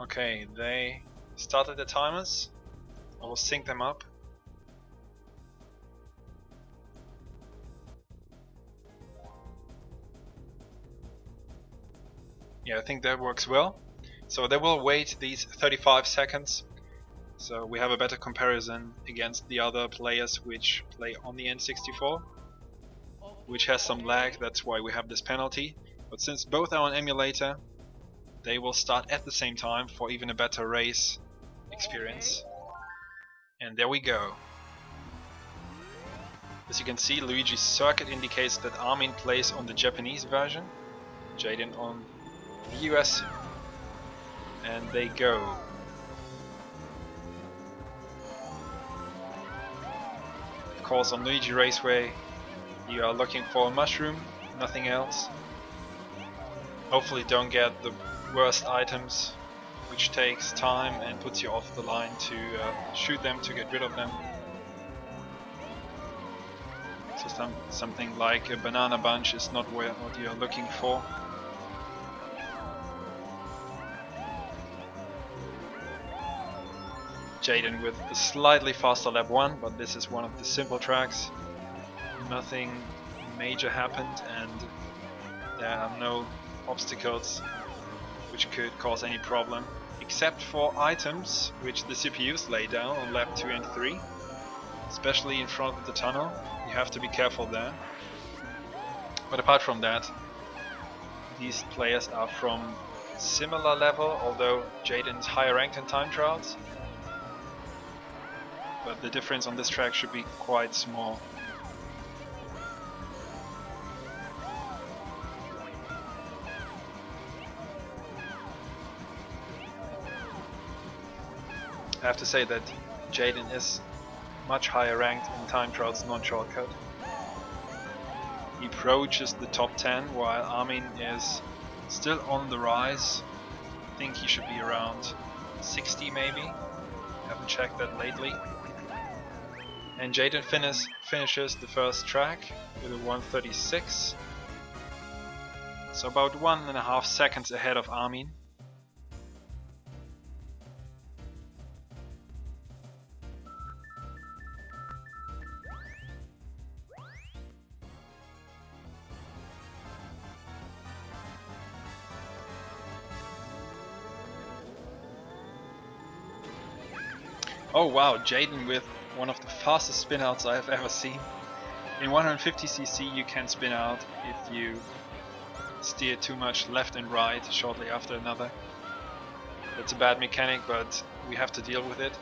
Okay, they started the timers. I will sync them up. Yeah, I think that works well. So they will wait these 35 seconds. So we have a better comparison against the other players which play on the N64, which has some lag, that's why we have this penalty. But since both are on emulator, they will start at the same time for even a better race experience. And there we go. As you can see, Luigi's circuit indicates that Armin plays on the Japanese version, Jaden on the US, and they go. Of course, on Luigi Raceway you are looking for a mushroom, nothing else. Hopefully don't get the worst items, which takes time and puts you off the line to shoot them, to get rid of them. So something like a banana bunch is not what you're looking for. Jaden with a slightly faster lap 1, but this is one of the simple tracks. Nothing major happened and there are no obstacles which could cause any problem, except for items which the CPUs lay down on lap 2 and 3, especially in front of the tunnel. You have to be careful there. But apart from that, these players are from similar level, although Jaden's higher ranked in time trials. But the difference on this track should be quite small. I have to say that Jaden is much higher ranked in time trials non-shortcut. He approaches the top 10 while Armin is still on the rise. I think he should be around 60 maybe. Haven't checked that lately. And Jaden finishes the first track with a 1:36. So about 1.5 seconds ahead of Armin. Oh wow, Jaden with one of the fastest spin outs I have ever seen. In 150cc you can spin out if you steer too much left and right shortly after another. It's a bad mechanic, but we have to deal with it.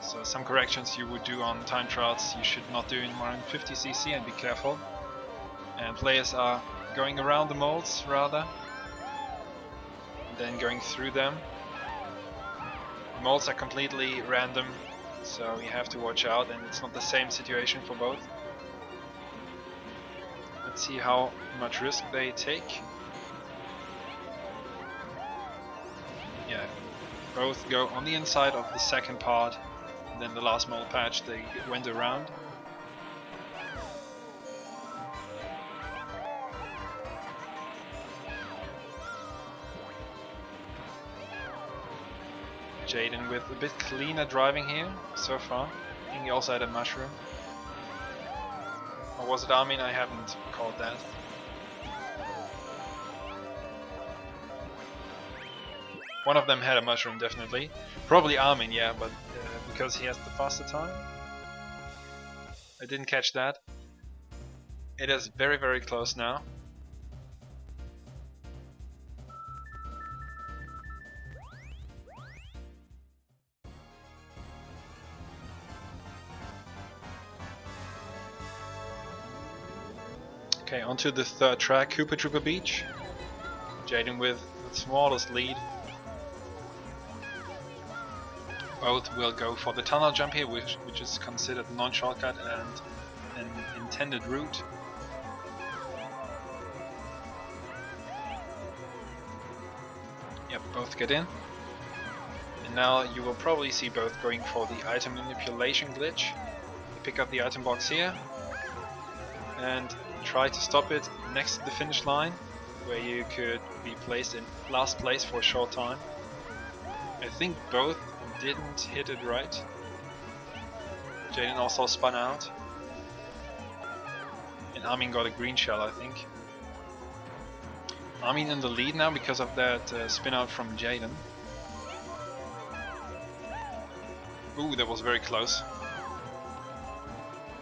So some corrections you would do on time trials you should not do in 150cc, and be careful. And players are going around the molds rather than going through them. The molds are completely random, so you have to watch out, and it's not the same situation for both. Let's see how much risk they take. Yeah, both go on the inside of the second part, and then the last mold patch they went around. Jaden with a bit cleaner driving here so far. I think he also had a mushroom. Or was it Armin? I haven't caught that. One of them had a mushroom, definitely. Probably Armin, yeah, but because he has the faster time. I didn't catch that. It is very, very close now. Okay, onto the third track, Koopa Troopa Beach. Jaden with the smallest lead. Both will go for the tunnel jump here, which is considered non-shortcut and an intended route. Yep, both get in. And now you will probably see both going for the item manipulation glitch. You pick up the item box here and try to stop it next to the finish line. where you could be placed in last place for a short time. I think both didn't hit it right. Jaden also spun out. And Armin got a green shell, I think. Armin in the lead now because of that spin out from Jaden. Ooh, that was very close.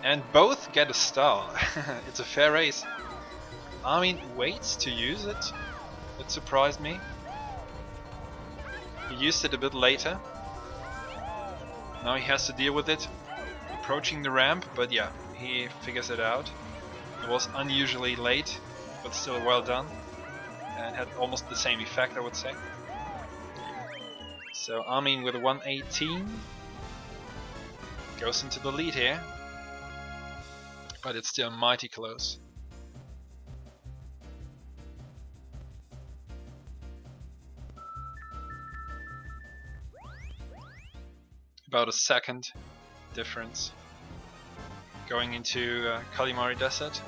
And both get a star. It's a fair race. Armin waits to use it. It surprised me. He used it a bit later. Now he has to deal with it. Approaching the ramp, but yeah, he figures it out. It was unusually late, but still well done. And had almost the same effect, I would say. So Armin with a 118 goes into the lead here. But it's still mighty close. About a second difference going into Kalimari Desert.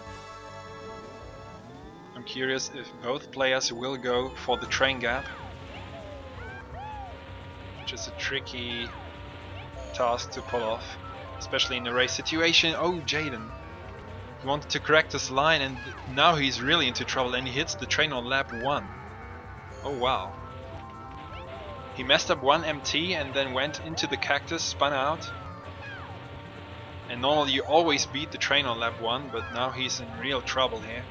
I'm curious if both players will go for the train gap, which is a tricky task to pull off, especially in a race situation. Oh, Jaden! He wanted to correct this line and now he's really into trouble and he hits the train on lap 1. Oh wow. He messed up one MT and then went into the cactus, spun out. And normally you always beat the train on lap 1, but now he's in real trouble here.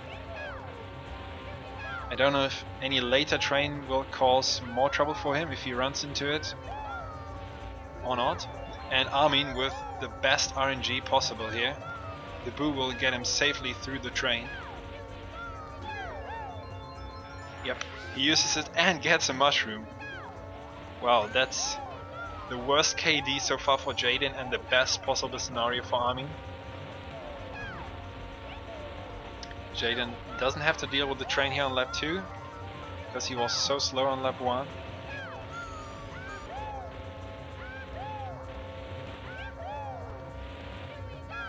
I don't know if any later train will cause more trouble for him if he runs into it or not. And Armin with the best RNG possible here. The boo will get him safely through the train. Yep, he uses it and gets a mushroom. Wow, that's the worst KD so far for Jaden and the best possible scenario for Armin. Jaden doesn't have to deal with the train here on lap 2 because he was so slow on lap 1.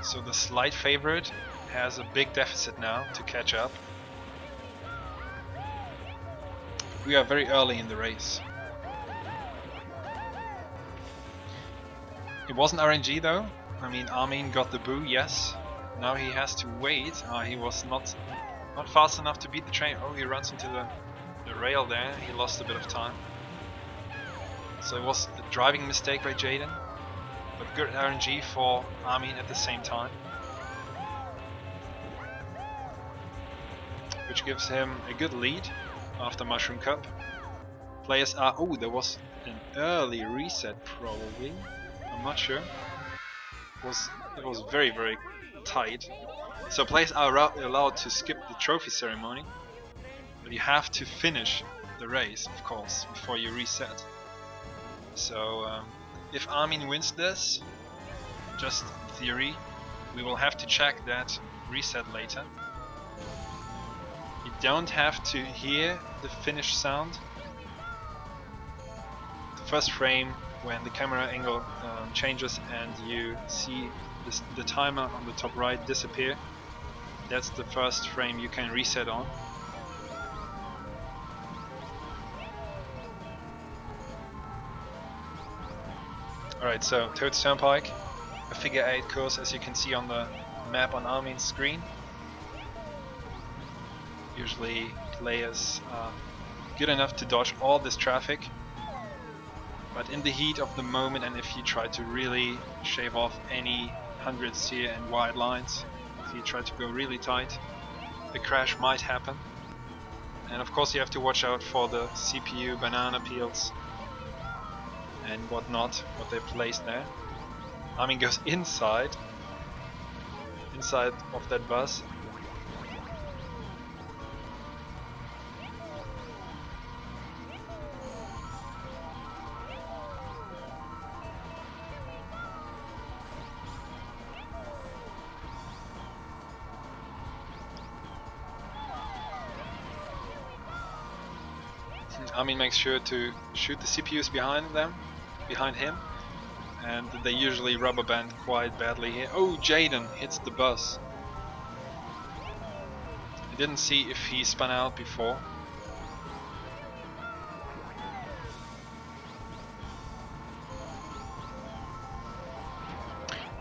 So the slight favorite has a big deficit now to catch up. We are very early in the race. It wasn't RNG though. I mean, Armin got the boo, yes. Now he has to wait. He was not fast enough to beat the train. Oh, he runs into the rail there. He lost a bit of time. So it was a driving mistake by Jaden. But good RNG for Armin at the same time. Which gives him a good lead after Mushroom Cup. Players are... Oh, there was an early reset probably. I'm not sure. It was very, very tight. So players are allowed to skip the trophy ceremony. But you have to finish the race, of course, before you reset. So... if Armin wins this, just in theory, we will have to check that reset later. You don't have to hear the finish sound. The first frame, when the camera angle changes and you see the timer on the top right disappear, that's the first frame you can reset on. Alright, so Toad's Turnpike, a figure 8 course as you can see on the map on Armin's screen. Usually players are good enough to dodge all this traffic, but in the heat of the moment and if you try to really shave off any hundreds here and wide lines, if you try to go really tight, the crash might happen. And of course you have to watch out for the CPU banana peels and whatnot, what they placed there. Armin goes inside of that bus. Armin makes sure to shoot the CPUs behind him, and they usually rubber band quite badly here. Oh, Jaden hits the bus. Didn't see if he spun out before.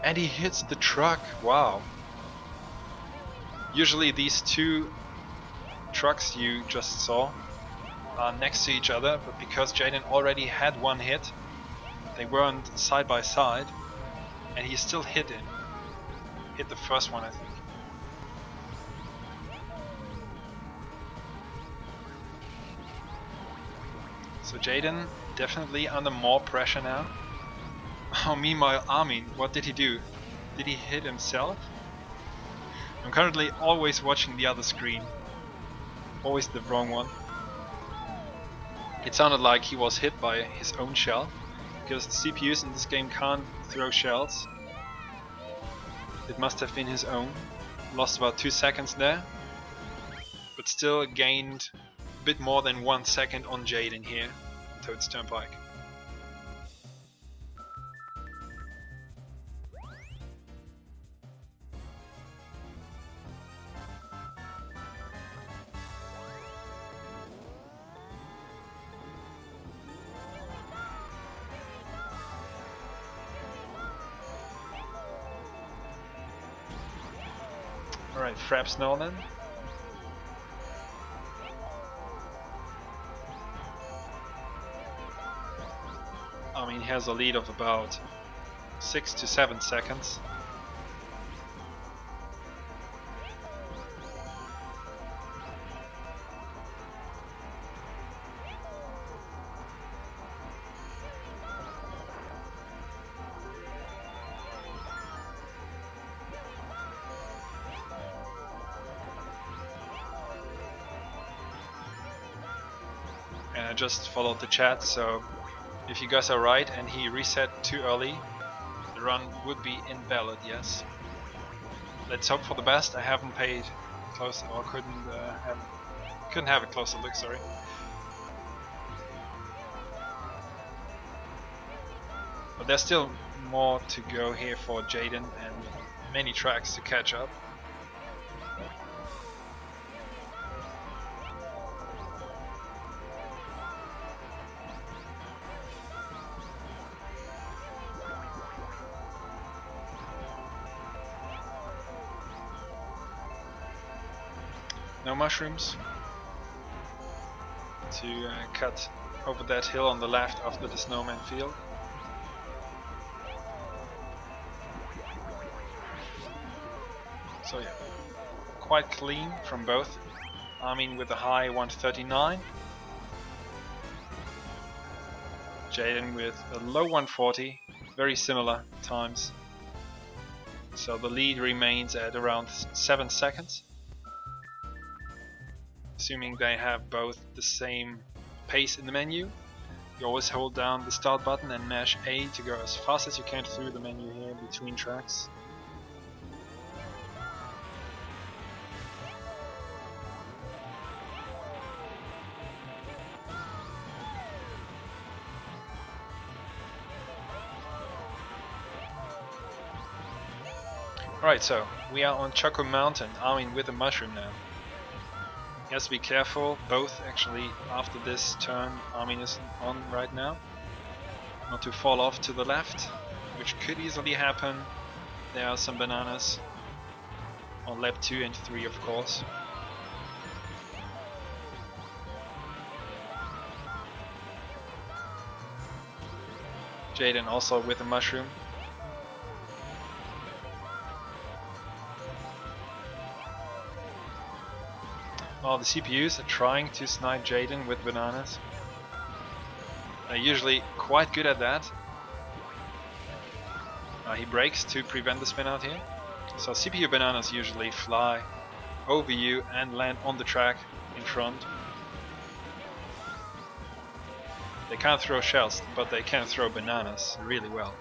And he hits the truck, wow. Usually these two trucks you just saw are next to each other, but because Jaden already had one hit, they weren't side by side, and he still hit him. Hit the first one, I think. So Jaden definitely under more pressure now. Oh, meanwhile Armin, what did he do? Did he hit himself? I'm currently always watching the other screen. Always the wrong one. It sounded like he was hit by his own shell, because CPUs in this game can't throw shells. It must have been his own. Lost about 2 seconds there, but still gained a bit more than 1 second on Jaden here on Toad's Turnpike. Alright, Fraps Nolan. I mean, he has a lead of about 6 to 7 seconds. And I just followed the chat, so if you guys are right and he reset too early, the run would be invalid, yes. Let's hope for the best. I haven't paid close, or couldn't have a closer look, sorry. But there's still more to go here for Jaden and many tracks to catch up. No mushrooms to cut over that hill on the left after the snowman field. So yeah, quite clean from both. Armin with a high 139, Jaden with a low 140, very similar times. So the lead remains at around 7 seconds. Assuming they have both the same pace in the menu. You always hold down the start button and mash A to go as fast as you can through the menu here between tracks. Alright, so we are on Choco Mountain, Armin with a mushroom now. He has to be careful, both actually after this turn Armin is on right now. Not to fall off to the left, which could easily happen. There are some bananas on lap 2 and 3 of course. Jaden also with a mushroom. Well, the CPUs are trying to snipe Jaden with bananas. They're usually quite good at that. He brakes to prevent the spin out here. So CPU bananas usually fly over you and land on the track in front. They can't throw shells, but they can throw bananas really well.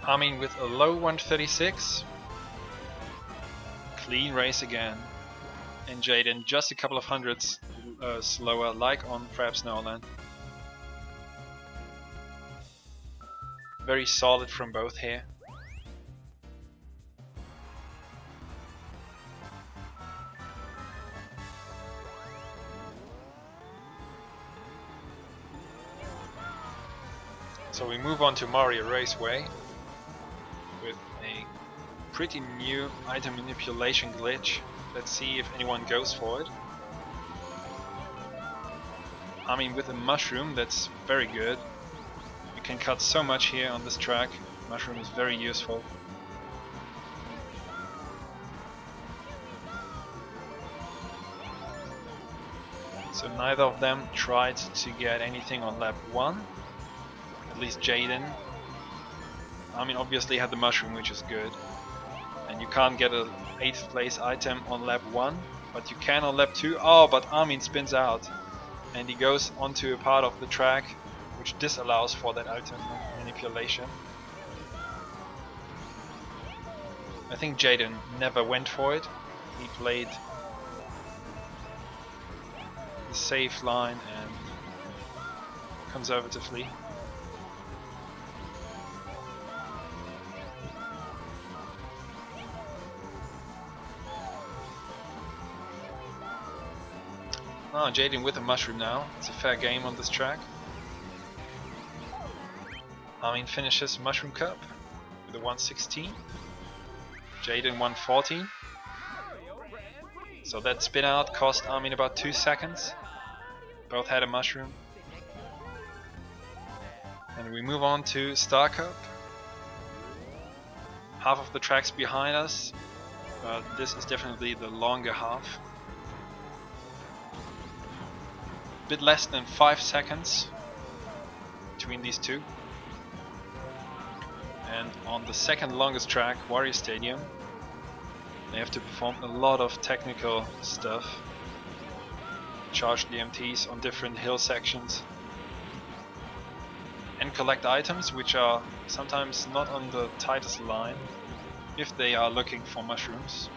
Armin with a low 136. Clean race again. And Jaden just a couple of hundreds slower, like on Fraps Nolan. Very solid from both here. So we move on to Mario Raceway with a pretty new item manipulation glitch. Let's see if anyone goes for it. I mean, with a mushroom, that's very good. You can cut so much here on this track. Mushroom is very useful. So neither of them tried to get anything on lap 1. At least Jaden. I mean, obviously had the mushroom, which is good. And you can't get a 8th place item on lap 1, but you can on lap 2. Oh, but Armin spins out. And he goes onto a part of the track which disallows for that item manipulation. I think Jaden never went for it. He played the safe line and conservatively. Oh, Jaden with a mushroom now. It's a fair game on this track. Armin finishes Mushroom Cup with a 116. Jaden 114. So that spin out cost Armin about 2 seconds. Both had a mushroom. And we move on to Star Cup. Half of the track's behind us, but this is definitely the longer half. Bit less than 5 seconds between these two. And on the second longest track, Wario Stadium, they have to perform a lot of technical stuff. Charge the MTs on different hill sections. And collect items which are sometimes not on the tightest line if they are looking for mushrooms.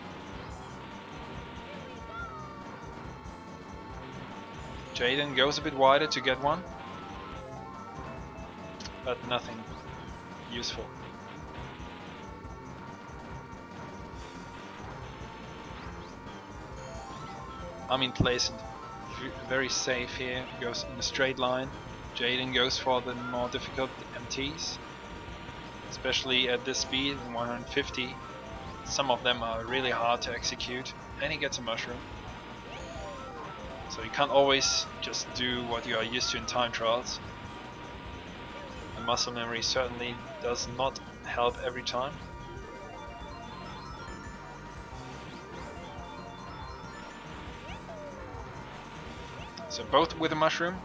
Jaden goes a bit wider to get one, but nothing useful. Armin plays it very safe here, goes in a straight line. Jaden goes for the more difficult MTs, especially at this speed, 150. Some of them are really hard to execute, and he gets a mushroom. So you can't always just do what you are used to in time trials. The muscle memory certainly does not help every time. So both with a mushroom.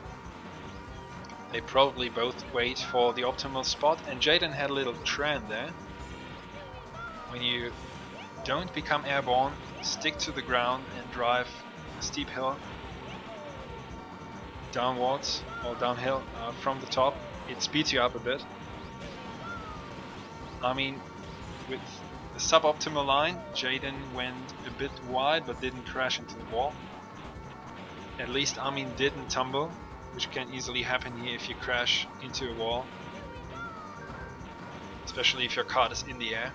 They probably both wait for the optimal spot, and Jaden had a little trend there. When you don't become airborne, stick to the ground and drive a steep hill downwards or downhill from the top, it speeds you up a bit. I mean, with the suboptimal line, Jaden went a bit wide but didn't crash into the wall. At least Armin didn't tumble, which can easily happen here if you crash into a wall, especially if your kart is in the air.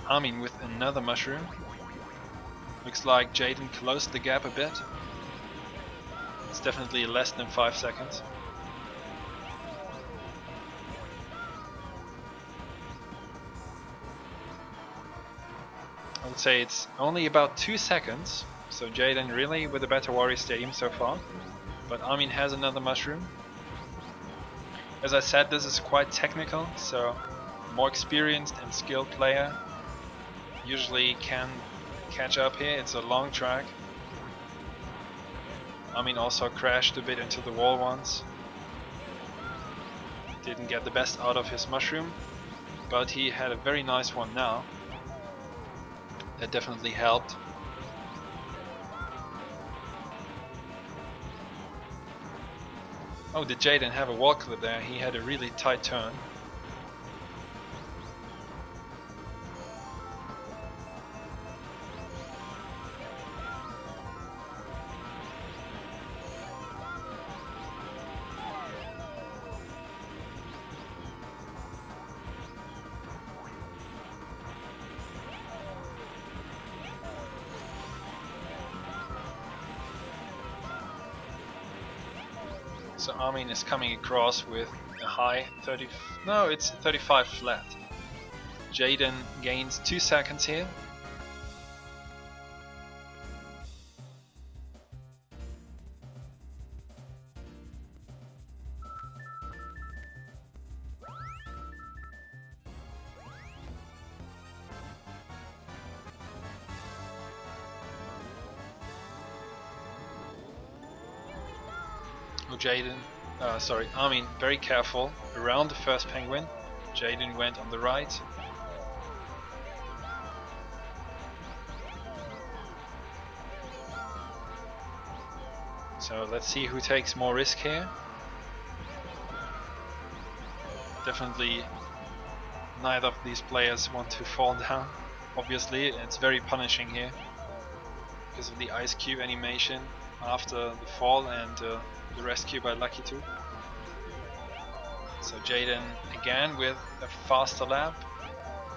Armin with another mushroom. Looks like Jaden closed the gap a bit. It's definitely less than 5 seconds. I would say it's only about 2 seconds, so Jaden really with a better Wario Stadium so far. But Armin has another mushroom. As I said, this is quite technical, so a more experienced and skilled player usually can catch up here. It's a long track. Armin also crashed a bit into the wall once. Didn't get the best out of his mushroom, but he had a very nice one now. That definitely helped. Oh, did Jaden have a wall clip there? He had a really tight turn. So Armin is coming across with a high 30, no, it's 35 flat. Jaden gains 2 seconds here. Armin very careful around the first penguin. Jaden went on the right. So let's see who takes more risk here. Definitely neither of these players want to fall down. Obviously, it's very punishing here because of the ice cube animation after the fall and the rescue by Lucky 2. So Jaden again with a faster lap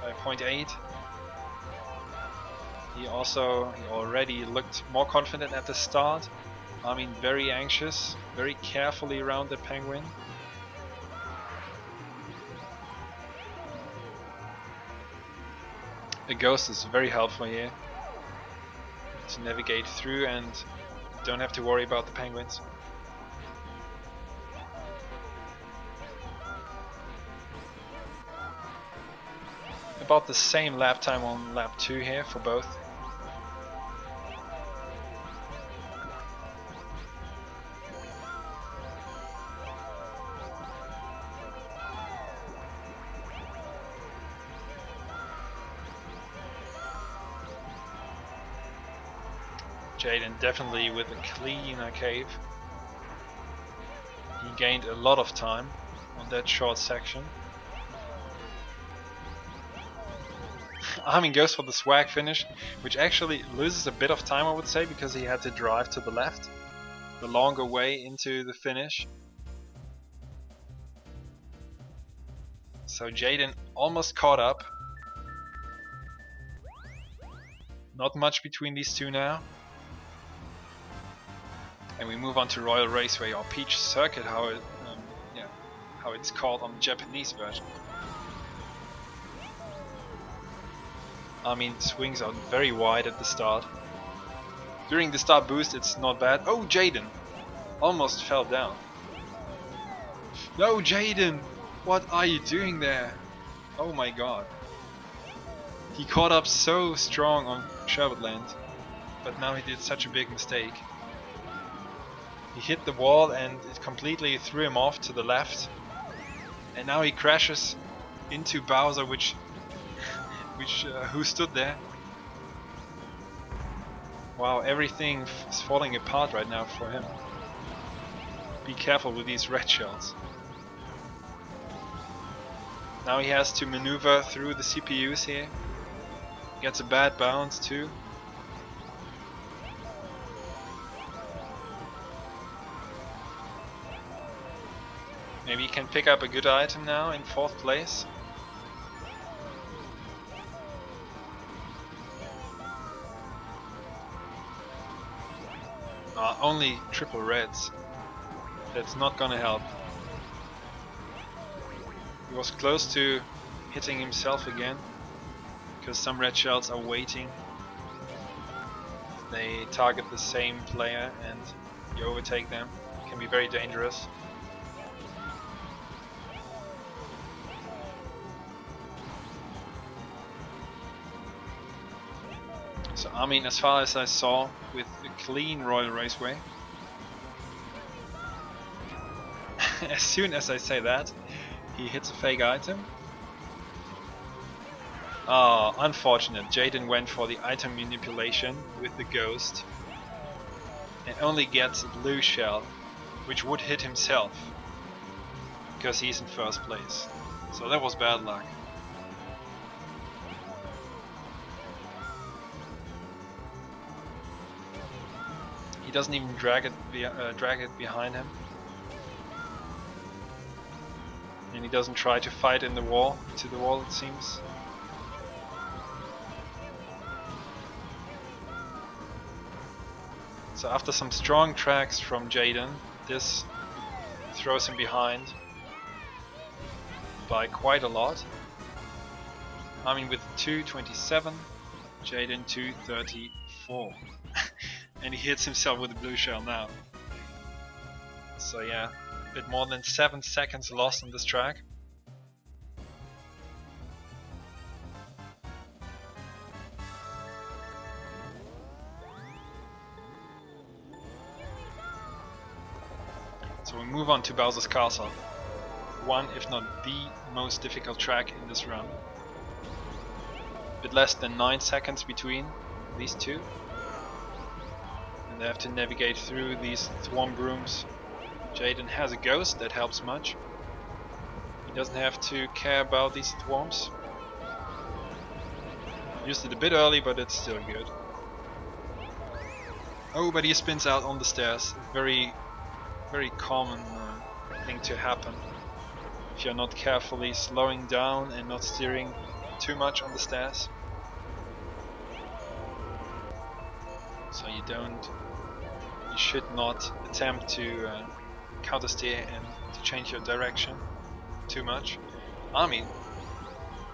by 0.8. He already looked more confident at the start. I mean, very anxious, very carefully around the penguin. The ghost is very helpful here to navigate through and don't have to worry about the penguins. About the same lap time on lap 2 here for both. Jaden definitely with a cleaner cave. He gained a lot of time on that short section. Armin goes for the swag finish, which actually loses a bit of time, I would say, because he had to drive to the left, the longer way into the finish. So Jaden almost caught up. Not much between these two now. And we move on to Royal Raceway, or Peach Circuit, how it's called on the Japanese version. I mean, swings are very wide at the start. During the start boost it's not bad. Oh, Jaden almost fell down. No, Jaden! What are you doing there? Oh my god. He caught up so strong on Sherbetland, but now he did such a big mistake. He hit the wall and it completely threw him off to the left. And now he crashes into Bowser, who stood there. Wow, everything is falling apart right now for him. Be careful with these red shells. Now he has to maneuver through the CPUs here. Gets a bad bounce too. Maybe he can pick up a good item now in 4th place. Only triple reds. That's not gonna help. He was close to hitting himself again, because some red shells are waiting. They target the same player and you overtake them. It can be very dangerous. So I mean, as far as I saw, with a clean Royal Raceway. As soon as I say that, he hits a fake item. Unfortunate. Jaden went for the item manipulation with the ghost and only gets a blue shell, which would hit himself because he's in first place. So that was bad luck. He doesn't even drag it behind him. And he doesn't try to fight into the wall, it seems. So after some strong tracks from Jaden, this throws him behind by quite a lot. I mean, with 227, Jaden 234. And he hits himself with a blue shell now. So yeah, a bit more than 7 seconds lost on this track. So we move on to Bowser's Castle. One, if not the most difficult track in this run. A bit less than 9 seconds between these two. And they have to navigate through these thwomp rooms. Jaden has a ghost, that helps much. He doesn't have to care about these thwomps. Used it a bit early, but it's still good. Oh, but he spins out on the stairs. Very common thing to happen if you're not carefully slowing down and not steering too much on the stairs. So you should not attempt to counter steer and to change your direction too much. Armin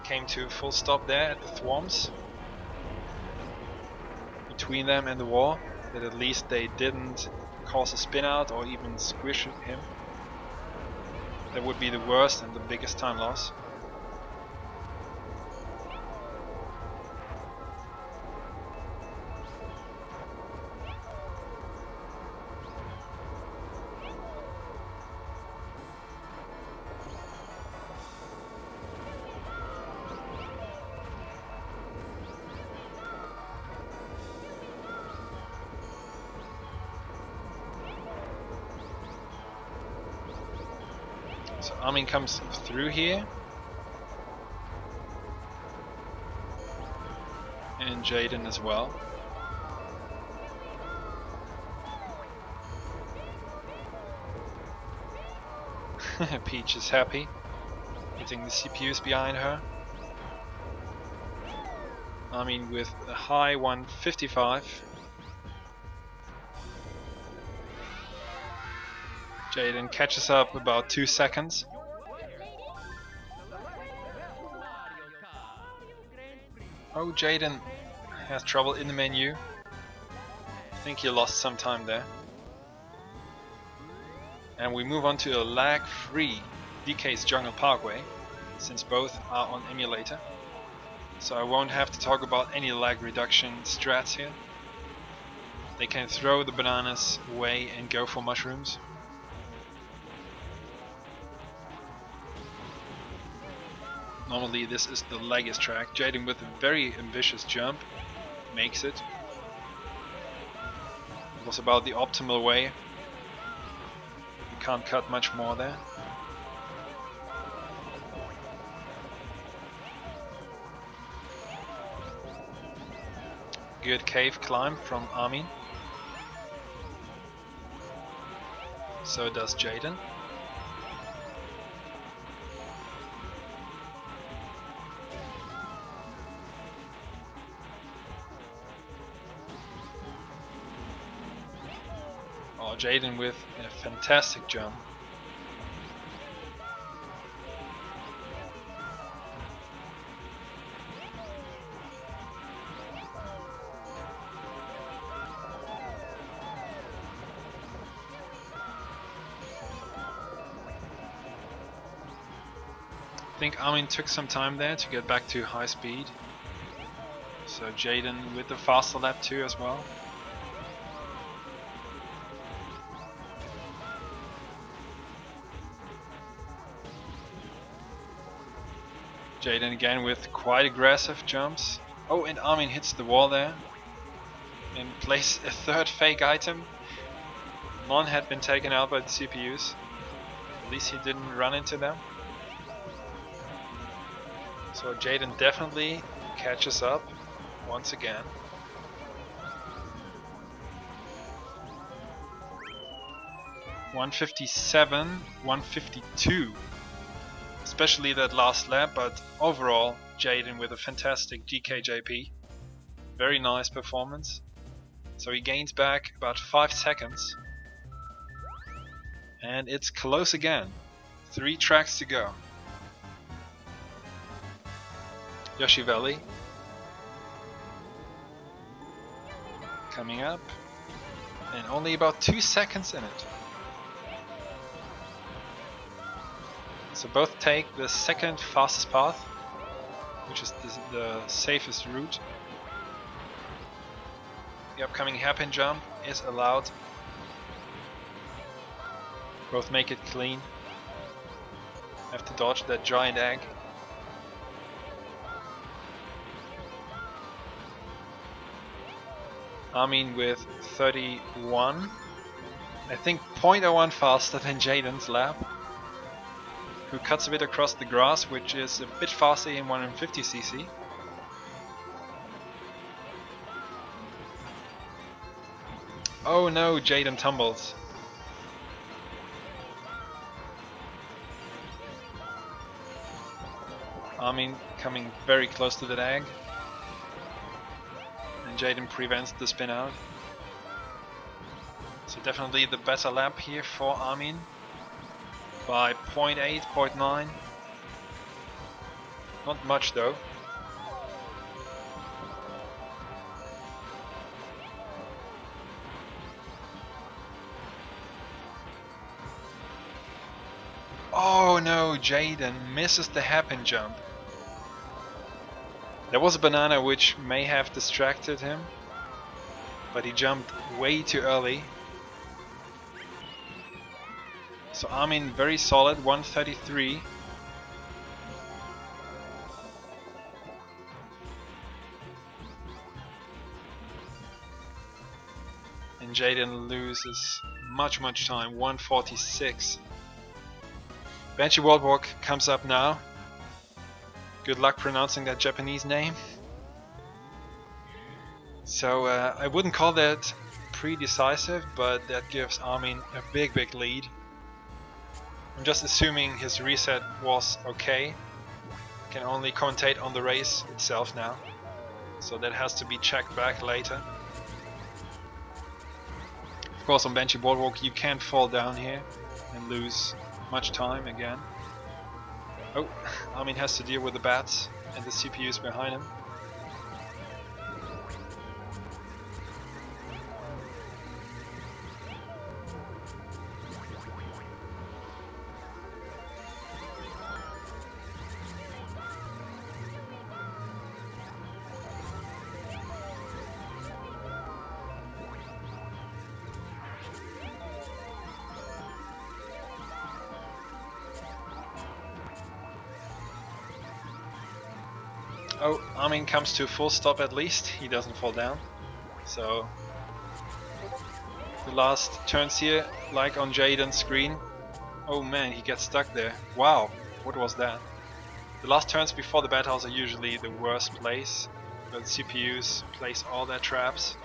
came to a full stop there at the thwomps between them and the wall, that at least they didn't cause a spin out or even squish him. That would be the worst and the biggest time loss. So Armin comes through here, and Jaden as well. Peach is happy, hitting the CPUs behind her. Armin with a high 155. Jaden catches up about 2 seconds. Oh, Jaden has trouble in the menu. I think he lost some time there. And we move on to a lag-free DK's Jungle Parkway, since both are on emulator. So I won't have to talk about any lag reduction strats here. They can throw the bananas away and go for mushrooms. Normally this is the laggiest track. Jaden with a very ambitious jump makes it. It was about the optimal way. You can't cut much more there. Good cave climb from Armin. So does Jaden. Oh, Jaden with a fantastic jump. I think Armin took some time there to get back to high speed. So Jaden with the faster lap too as well. Jaden again with quite aggressive jumps. Oh, and Armin hits the wall there and plays a third fake item. None had been taken out by the CPUs. At least he didn't run into them. So Jaden definitely catches up once again. $157, 152. Especially that last lap, but overall Jaden with a fantastic GKJP. Very nice performance. So he gains back about 5 seconds. And it's close again. 3 tracks to go. Yoshi Valley. Coming up. And only about 2 seconds in it. So both take the second fastest path, which is the safest route. The upcoming hairpin jump is allowed. Both make it clean. Have to dodge that giant egg. Armin with 31. I think 0.01 faster than Jaden's lap. Who cuts a bit across the grass, which is a bit faster in 150cc. Oh no, Jaden tumbles. Armin coming very close to that egg. And Jaden prevents the spin out. So definitely the better lap here for Armin. By 0.8, 0.9. Not much though. Oh no, Jaden misses the hairpin jump. There was a banana which may have distracted him, but he jumped way too early. So Armin very solid, 133. And Jaden loses much time, 146. Banshee Waldwalk comes up now. Good luck pronouncing that Japanese name. So I wouldn't call that pre-decisive, but that gives Armin a big lead. I'm just assuming his reset was okay. Can only commentate on the race itself now. So that has to be checked back later. Of course on Banshee Boardwalk you can't fall down here and lose much time again. Oh, Armin has to deal with the bats and the CPUs behind him. Oh, Armin comes to a full stop at least, he doesn't fall down. So the last turns here, like on Jaden's screen. Oh man, he gets stuck there. Wow, what was that? The last turns before the battles are usually the worst place, but CPUs place all their traps.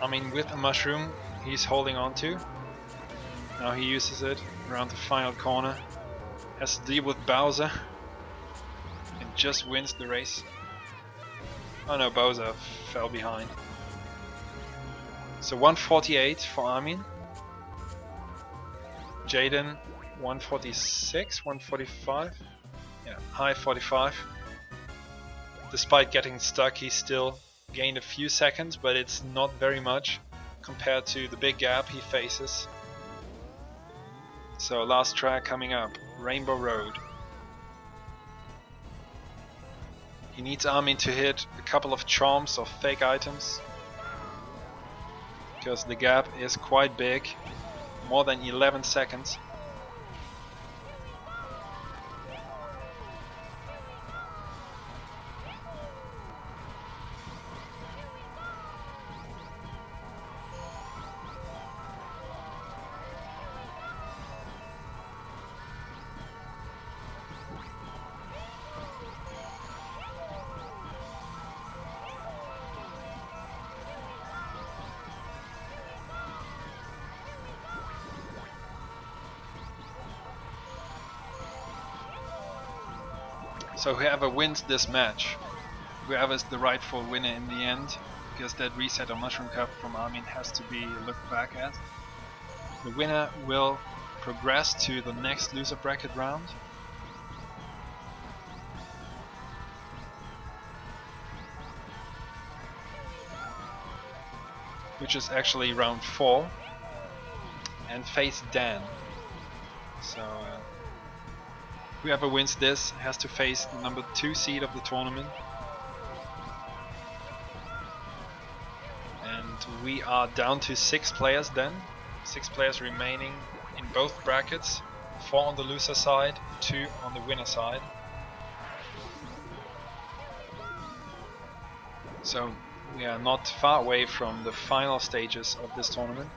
I mean, with a mushroom he's holding on to. Now he uses it around the final corner. Has to deal with Bowser. And just wins the race. Oh no, Bowser fell behind. So 148 for Armin. Jaden 146, 145. Yeah, high 45. Despite getting stuck, he still gained a few seconds, but it's not very much. compared to the big gap he faces. So last track coming up, Rainbow Road. He needs Armin to hit a couple of charms of fake items, because the gap is quite big, more than 11 seconds. So whoever wins this match, whoever is the rightful winner in the end, because that reset or mushroom cup from Armin has to be looked back at, the winner will progress to the next loser bracket round. Which is actually round 4, and face Dan. So whoever wins this has to face the number 2 seed of the tournament. And we are down to 6 players then. 6 players remaining in both brackets. 4 on the loser side, 2 on the winner side. So we are not far away from the final stages of this tournament.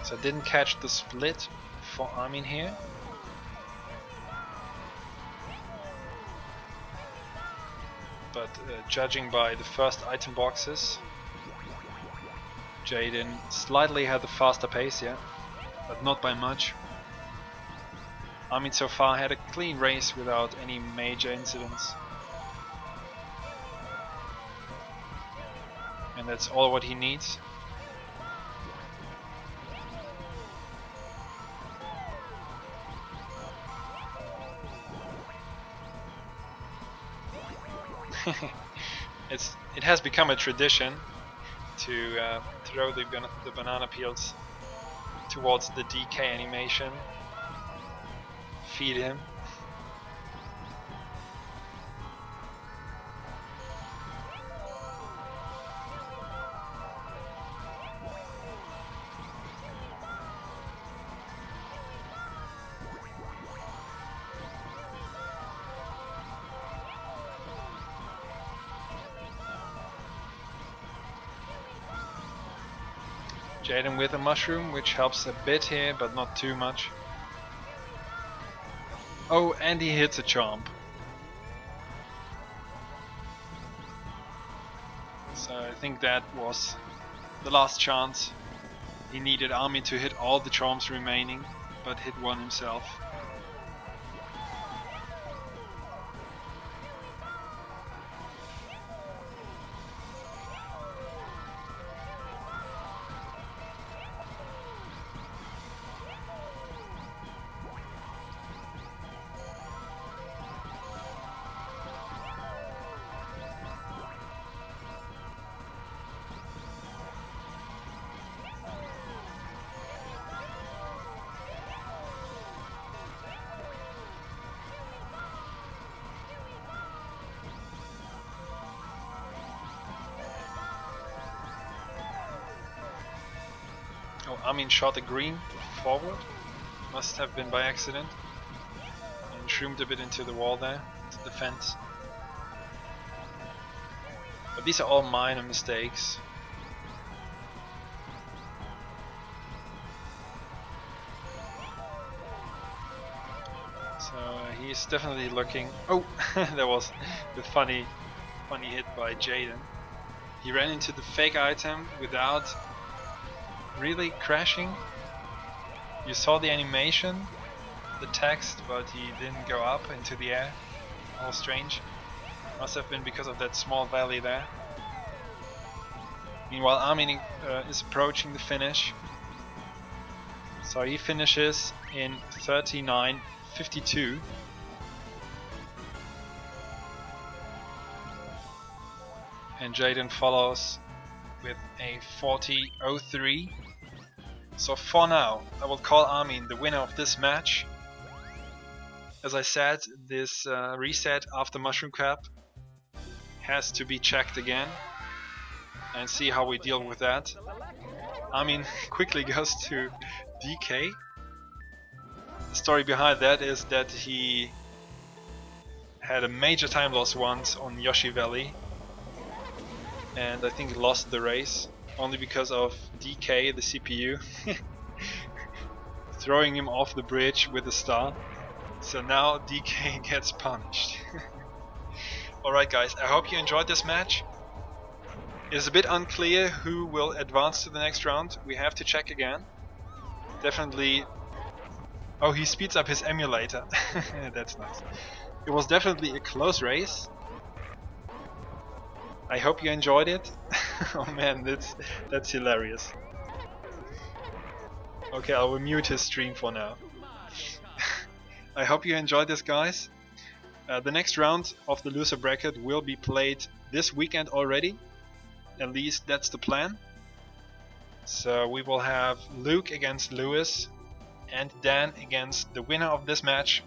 So I didn't catch the split for Armin here. But judging by the first item boxes, Jaden slightly had the faster pace, yeah, but not by much. Armin so far had a clean race without any major incidents. And that's all what he needs. It has become a tradition to throw the banana peels towards the DK animation. Feed him. Jaden with a mushroom, which helps a bit here, but not too much. Oh, and he hits a chomp. So I think that was the last chance. He needed Armin to hit all the chomps remaining, but hit one himself. Oh, Armin shot a green forward. Must have been by accident. And shroomed a bit into the wall there, to the fence. But these are all minor mistakes. So he's definitely looking... Oh, that was the funny hit by Jaden. He ran into the fake item without really crashing. You saw the animation, the text, but he didn't go up into the air. All strange. Must have been because of that small valley there. Meanwhile, Armin is approaching the finish. So he finishes in 39.52. and Jaden follows with a 40.03. So for now, I will call Armin the winner of this match. As I said, this reset after Mushroom Cap has to be checked again and see how we deal with that. Armin quickly goes to DK. The story behind that is that he had a major time loss once on Yoshi Valley, and I think lost the race only because of DK, the CPU, throwing him off the bridge with a star. So now DK gets punished. Alright guys, I hope you enjoyed this match. It is a bit unclear who will advance to the next round. We have to check again. Definitely... Oh, he speeds up his emulator. That's nice. It was definitely a close race. I hope you enjoyed it. Oh man, that's hilarious. Okay, I will mute his stream for now. I hope you enjoyed this, guys. The next round of the loser bracket will be played this weekend already. At least that's the plan. So we will have Luke against Lewis and Dan against the winner of this match.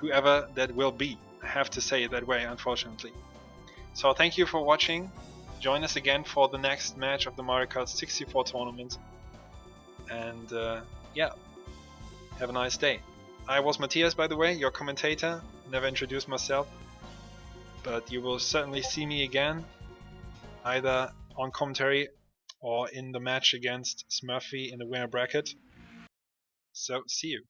Whoever that will be. I have to say it that way, unfortunately. So thank you for watching. Join us again for the next match of the Mario Kart 64 tournament. And yeah, have a nice day. I was Matthias, by the way, your commentator. Never introduced myself. But you will certainly see me again, either on commentary or in the match against Smurfy in the winner bracket. So, see you.